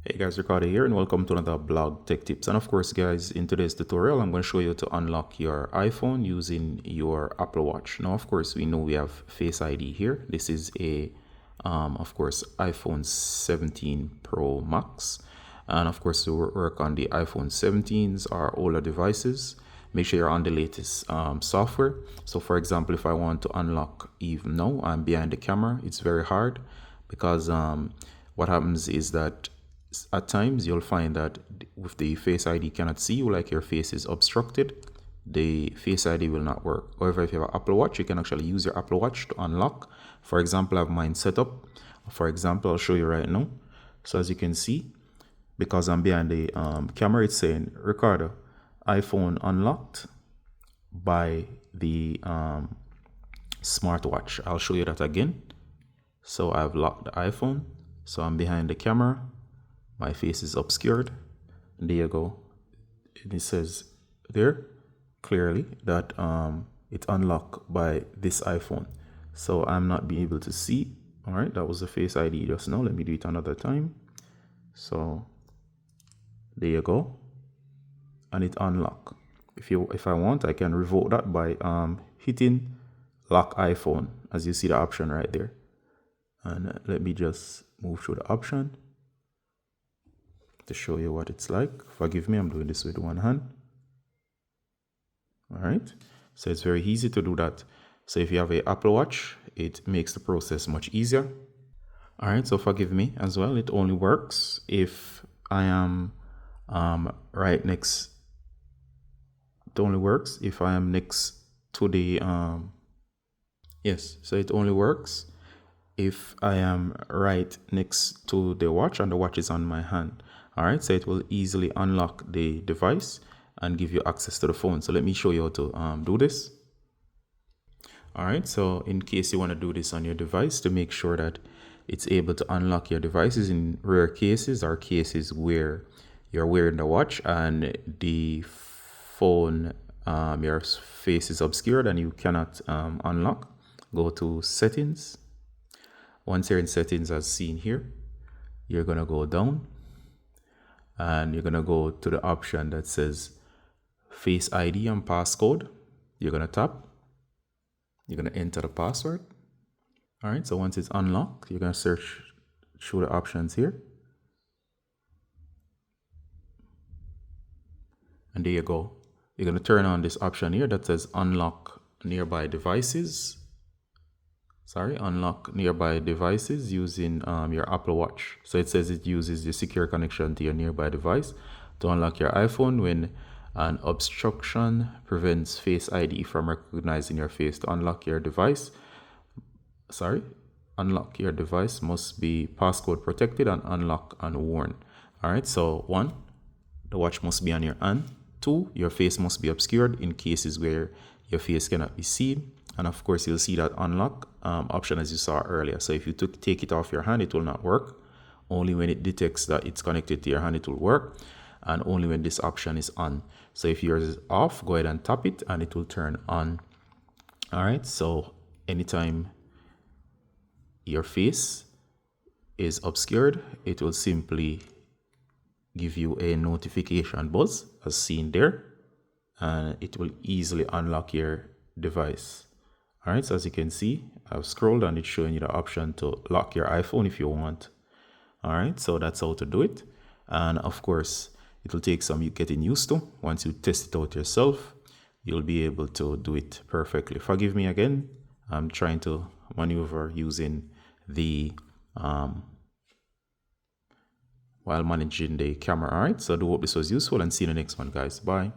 Hey guys, Ricardo here and welcome to another blog tech tips. And of course guys, in today's tutorial I'm going to show you to unlock your iPhone using your Apple Watch. Now of course we know we have Face ID here. This is a of course iPhone 17 Pro Max, and of course to work on the iPhone 17s or older devices, make sure you're on the latest software. So for example, if I want to unlock, even now I'm behind the camera, it's very hard because what happens is that at times you'll find that with the Face ID cannot see you, like your face is obstructed, the Face ID will not work. However, if you have an Apple Watch, you can actually use your Apple Watch to unlock. For example, I have mine set up. For example, I'll show you right now. So as you can see, because I'm behind the camera, it's saying Ricardo, iPhone unlocked by the smartwatch. I'll show you that again. So I've locked the iPhone. So I'm behind the camera. My face is obscured. There you go. And it says there clearly that it's unlocked by this iPhone. So I'm not being able to see. All right, that was the Face ID just now. Let me do it another time. So there you go. And it unlocked. If I want, I can revoke that by hitting lock iPhone, as you see the option right there. And let me just move through the option to show you what it's like. Forgive me, I'm doing this with one hand. All right, so it's very easy to do that. So if you have an Apple Watch, it makes the process much easier. All right, so forgive me as well. It only works if I am right next. It only works if I am next to the yes. So it only works if I am right next to the watch and the watch is on my hand. All right, so it will easily unlock the device and give you access to the phone. So let me show you how to do this. All right, so in case you want to do this on your device, to make sure that it's able to unlock your devices in rare cases or cases where you're wearing the watch and the phone, your face is obscured and you cannot unlock, go to settings. Once you're in settings as seen here, you're going to go down and you're going to go to the option that says Face ID and passcode. You're going to tap. You're going to enter the password. All right, so once it's unlocked, you're going to search through the options here. And there you go. You're going to turn on this option here that says unlock nearby devices. Unlock nearby devices using your Apple Watch. So it says it uses the secure connection to your nearby device to unlock your iPhone when an obstruction prevents Face ID from recognizing your face. To unlock your device, unlock your device must be passcode protected and unlock unworn. All right, so 1, the watch must be on your hand. 2, your face must be obscured in cases where your face cannot be seen. And of course, you'll see that unlock option as you saw earlier. So if you take it off your hand, it will not work. Only when it detects that it's connected to your hand, it will work. And only when this option is on. So if yours is off, go ahead and tap it and it will turn on. All right, so anytime your face is obscured, it will simply give you a notification buzz as seen there. And it will easily unlock your device. All right, so as you can see, I've scrolled and it's showing you the option to lock your iPhone if you want. All right, so that's how to do it. And of course, it will take some getting used to. Once you test it out yourself, you'll be able to do it perfectly. Forgive me again. I'm trying to maneuver using the while managing the camera. All right, so I do hope this was useful and see you in the next one, guys. Bye.